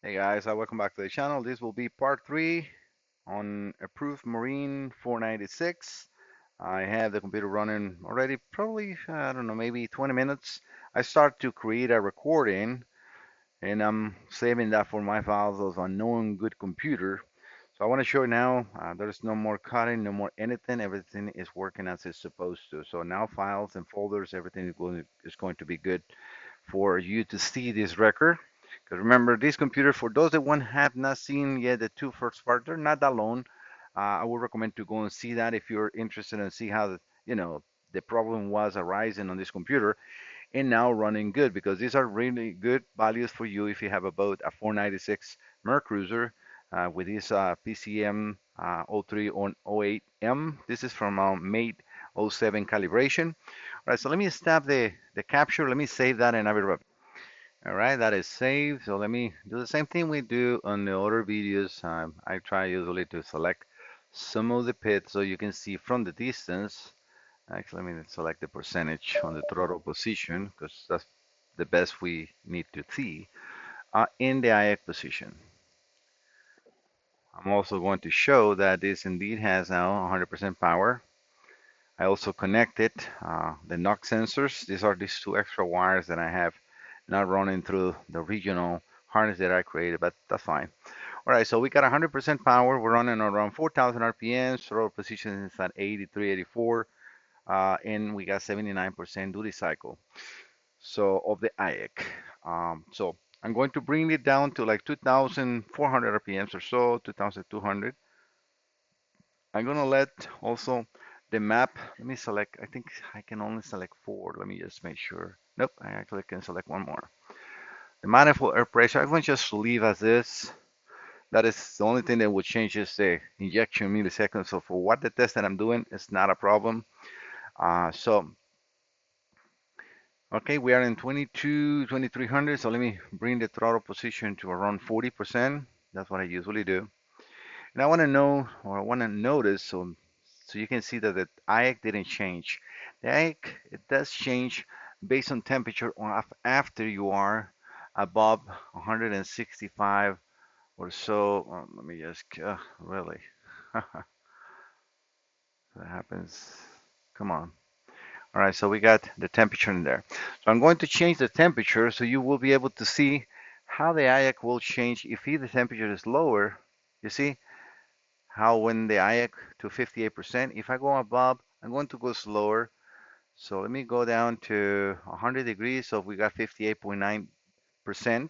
Hey guys, welcome back to the channel. This will be part 3 on Approved Marine 496. I have the computer running already, probably, I don't know, maybe 20 minutes. I start to create a recording and I'm saving that for my files of unknown good computer. So I want to show you now, there's no more cutting, no more anything. Everything is working as it's supposed to. So now files and folders, everything is going to be good for you to see this record. Because remember, this computer, for those that one have not seen yet the two first part, they're not that long. I would recommend to go and see that if you're interested and see how the problem was arising on this computer and now running good, because these are really good values for you if you have a boat, a 496 Merc Cruiser with this PCM 0308M. This is from Mate '07 calibration. All right, so let me stop the capture. Let me save that and I'll be right back. All right, that is saved. So let me do the same thing we do on the other videos. I try usually to select some of the pits so you can see from the distance. Actually, let me select the percentage on the throttle position because that's the best we need to see in the IX position. I'm also going to show that this indeed has now 100% power. I also connected the knock sensors. These are these two extra wires that I have not running through the regional harness that I created, but that's fine. All right, so we got 100% power. We're running around 4,000 RPMs. Throttle position is at 83, 84, and we got 79% duty cycle. So of the IEC. So I'm going to bring it down to like 2,400 RPMs or so, 2,200. I'm gonna let also the map, let me select, I think I can only select 4. Let me just make sure. Nope, I actually can select one more. The manifold air pressure, I'm going to just leave as is. That is the only thing that would change is the injection milliseconds. So for what the test that I'm doing, it's not a problem. So, okay, we are in 2300. So let me bring the throttle position to around 40%. That's what I usually do. And I want to know, or I want to notice, so you can see that the IAC didn't change. The IAC, it does change based on temperature or after you are above 165 or so. Let me just, really, that happens. Come on. All right, so we got the temperature in there. So I'm going to change the temperature so you will be able to see how the IAC will change if the temperature is lower. You see, how when the IAC to 58%, if I go above, I'm going to go slower. So let me go down to 100 degrees. So we got 58.9%,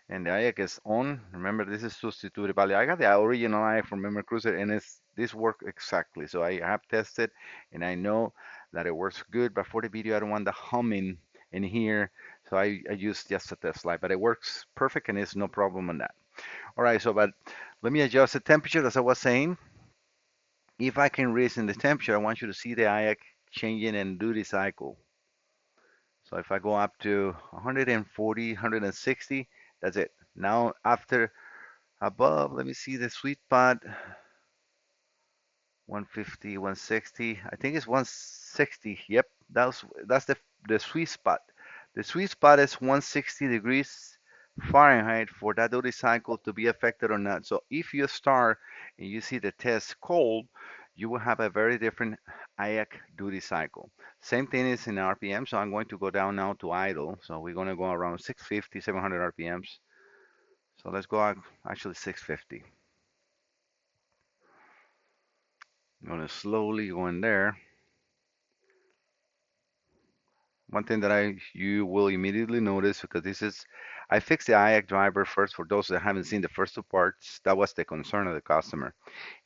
and the IAC is on. Remember, this is substituted value. I got the original IAC from Memory Cruiser, and this worked exactly. So I have tested, and I know that it works good. But for the video, I don't want the humming in here, so I use just a test slide. But it works perfect, and it's no problem on that. All right, so but let me adjust the temperature as I was saying. If I can raise in the temperature, I want you to see the IAC changing in duty cycle. So if I go up to 140, 160, that's it. Now after above, let me see the sweet spot, 150, 160. I think it's 160. Yep, that's the sweet spot. The sweet spot is 160 degrees Fahrenheit for that duty cycle to be affected or not. So if you start and you see the test cold, you will have a very different IAC duty cycle. Same thing is in RPM, so I'm going to go down now to idle. So we're going to go around 650, 700 RPMs. So let's go actually 650. I'm going to slowly go in there. One thing that you will immediately notice, because this is, I fixed the IAC driver first for those that haven't seen the first two parts. That was the concern of the customer,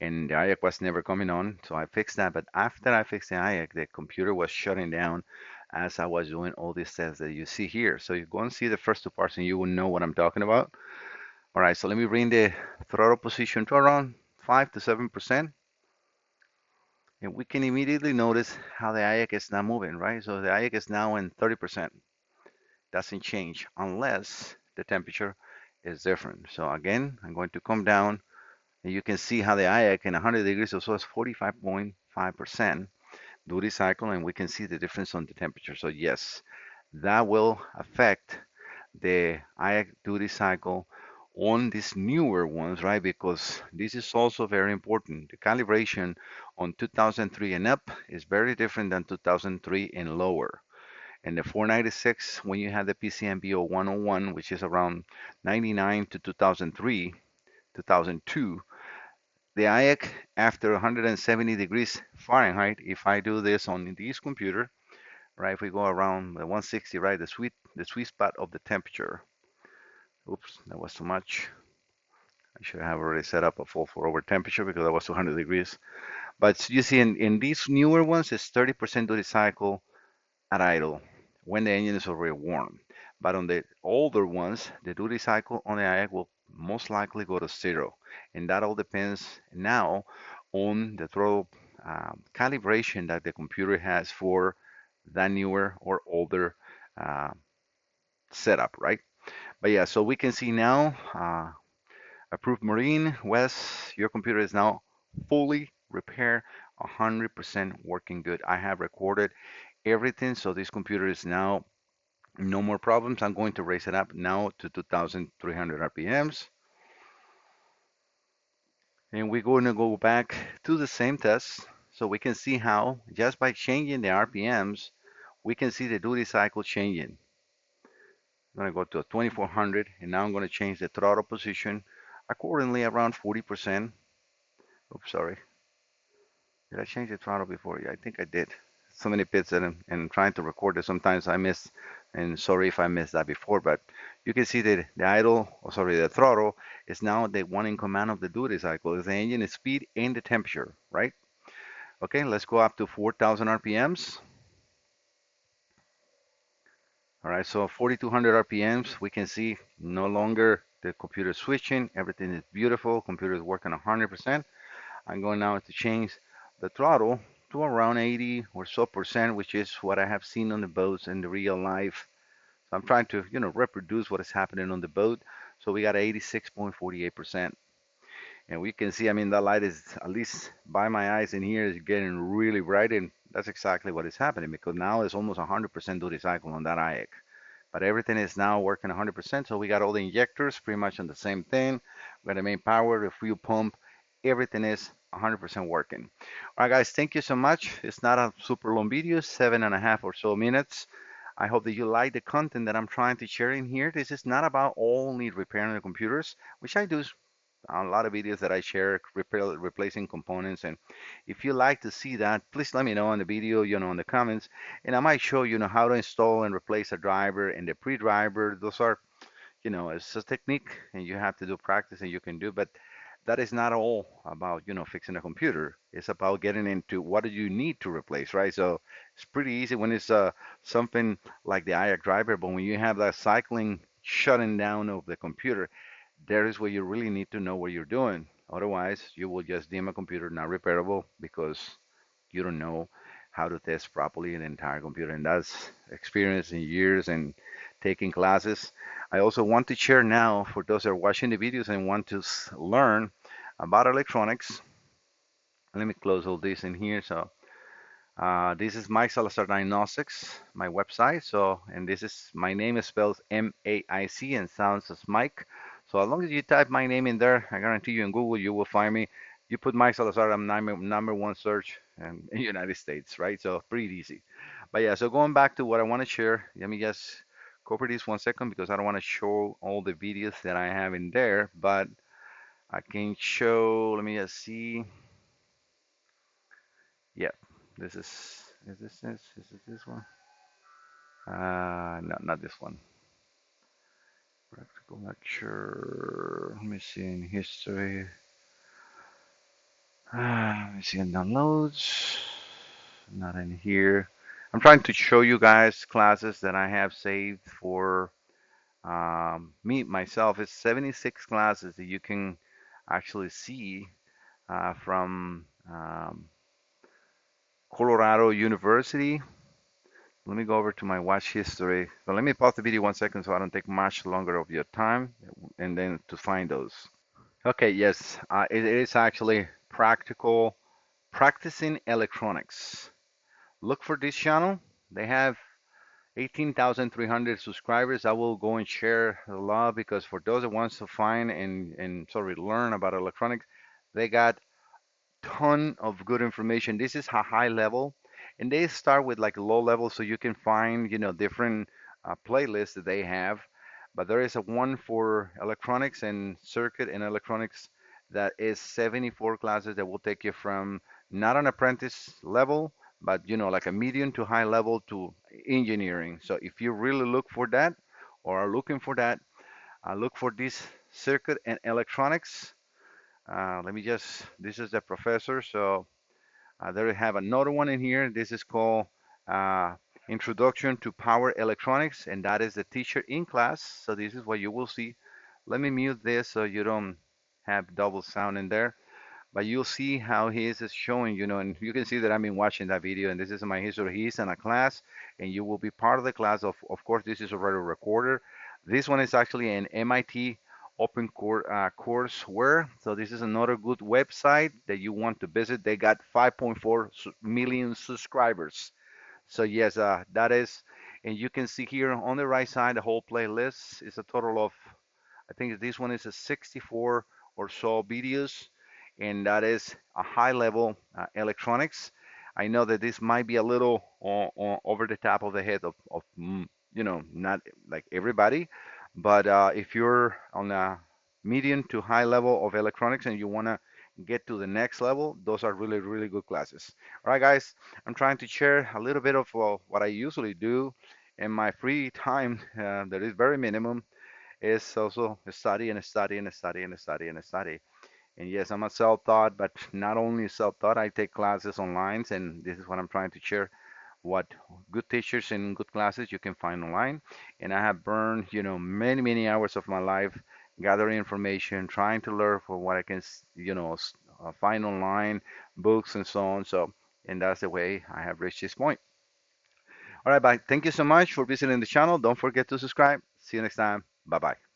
and the IAC was never coming on, so I fixed that. But after I fixed the IAC, the computer was shutting down as I was doing all these tests that you see here. So you go and see the first two parts, and you will know what I'm talking about. All right, so let me bring the throttle position to around 5 to 7%. And we can immediately notice how the IAC is not moving, right? So the IAC is now in 30%. Doesn't change unless the temperature is different. So again, I'm going to come down and you can see how the IAC in 100 degrees or so is 45.5% duty cycle, and we can see the difference on the temperature. So yes, that will affect the IAC duty cycle on these newer ones, right? Because this is also very important. The calibration on 2003 and up is very different than 2003 and lower. And the 496, when you have the PCM B0101, which is around 99 to 2003, 2002, the IAC after 170 degrees Fahrenheit, if I do this on this computer, right, if we go around the 160, right, the sweet spot of the temperature. Oops, that was too much. I should have already set up a full for over temperature because that was 200 degrees. But you see, in these newer ones, it's 30% duty cycle at idle when the engine is already warm. But on the older ones, the duty cycle on the IAC will most likely go to zero. And that all depends now on the throttle calibration that the computer has for that newer or older uh, setup, right? But yeah, so we can see now, approved Marine, Wes, your computer is now fully repaired, 100% working good. I have recorded everything, so this computer is now no more problems. I'm going to raise it up now to 2,300 RPMs. And we're going to go back to the same test so we can see how, just by changing the RPMs, we can see the duty cycle changing. I'm going to go to a 2400, and now I'm going to change the throttle position accordingly around 40%. Oops, sorry. Did I change the throttle before? Yeah, I think I did. So many bits and trying to record it, sometimes I miss, and sorry if I missed that before, but you can see that the idle, or sorry, the throttle is now the one in command of the duty cycle. Is the engine speed and the temperature, right? Okay, let's go up to 4,000 RPMs. All right, so 4,200 RPMs, we can see no longer the computer switching. Everything is beautiful. Computer is working 100%. I'm going now to change the throttle to around 80 or so percent, which is what I have seen on the boats in the real life. So I'm trying to, reproduce what is happening on the boat. So we got 86.48%. And we can see, I mean, that light is, at least by my eyes in here, is getting really bright. And that's exactly what is happening because now it's almost 100% duty cycle on that IAC. But everything is now working 100%. So we got all the injectors pretty much on the same thing. We got the main power, the fuel pump, everything is 100% working. All right, guys, thank you so much. It's not a super long video, 7.5 or so minutes. I hope that you like the content that I'm trying to share in here. This is not about only repairing the computers, which I do a lot of videos that I share, replacing components. And if you like to see that, please let me know in the video, in the comments, and I might show you, how to install and replace a driver and the pre-driver. Those are, it's a technique, and you have to do practice, and you can do. But that is not all about, fixing a computer. It's about getting into what do you need to replace, right? So it's pretty easy when it's something like the IAC driver, but when you have that cycling shutting down of the computer, there is where you really need to know what you're doing. Otherwise, you will just deem a computer not repairable because you don't know how to test properly an entire computer. And that's experience in years and taking classes. I also want to share now for those that are watching the videos and want to learn about electronics. Let me close all this in here. So this is Mike Salazar Diagnostics, my website. So, and this is my name is spelled M-A-I-C and sounds as Mike. So as long as you type my name in there, I guarantee you in Google you will find me. You put Mike Salazar, I'm number one search in the United States, right? So pretty easy. But yeah, so going back to what I want to share, let me just cover this 1 second because I don't want to show all the videos that I have in there, but I can show, let me just see. Yeah, this is this one? No, not this one. Practical lecture. Let me see in history. Let me see in downloads. Not in here. I'm trying to show you guys classes that I have saved for me myself. It's 76 classes that you can actually see from Colorado University. Let me go over to my watch history. But let me pause the video 1 second so I don't take much longer of your time and then to find those. Okay, yes, it is actually practical practicing electronics. Look for this channel. They have 18,300 subscribers. I will go and share a lot because for those that wants to find and sorry learn about electronics, they got ton of good information. This is a high level, and they start with like low level, so you can find different playlists that they have. But there is a one for electronics and circuit and electronics that is 74 classes that will take you from not an apprentice level, but like a medium to high level to engineering. So if you really look for that or are looking for that, look for this circuit and electronics. Let me just, this is the professor. So there we have another one in here. This is called uh, Introduction to Power Electronics, and that is the teacher in class. So this is what you will see. Let me mute this so you don't have double sound in there. But you'll see how he is showing, and you can see that I've been watching that video, and this is my history. He's in a class, and you will be part of the class. Of course, this is already recorded. This one is actually an MIT open courseware. So this is another good website that you want to visit. They got 5.4 million subscribers. So yes, that is, and you can see here on the right side, the whole playlist is a total of, I think this one is a 64 or so videos, and that is a high level electronics. I know that this might be a little over the top of the head of not like everybody, but if you're on a medium to high level of electronics and you want to get to the next level, those are really, really good classes. All right, guys, I'm trying to share a little bit of what I usually do in my free time that is very minimum is also study and study and study and study and study. And yes, I'm a self-taught, but not only self-taught, I take classes online, and this is what I'm trying to share. What good teachers and good classes you can find online. And I have burned, many, many hours of my life gathering information, trying to learn for what I can, find online, books and so on. So, and that's the way I have reached this point. All right, bye. Thank you so much for visiting the channel. Don't forget to subscribe. See you next time. Bye bye.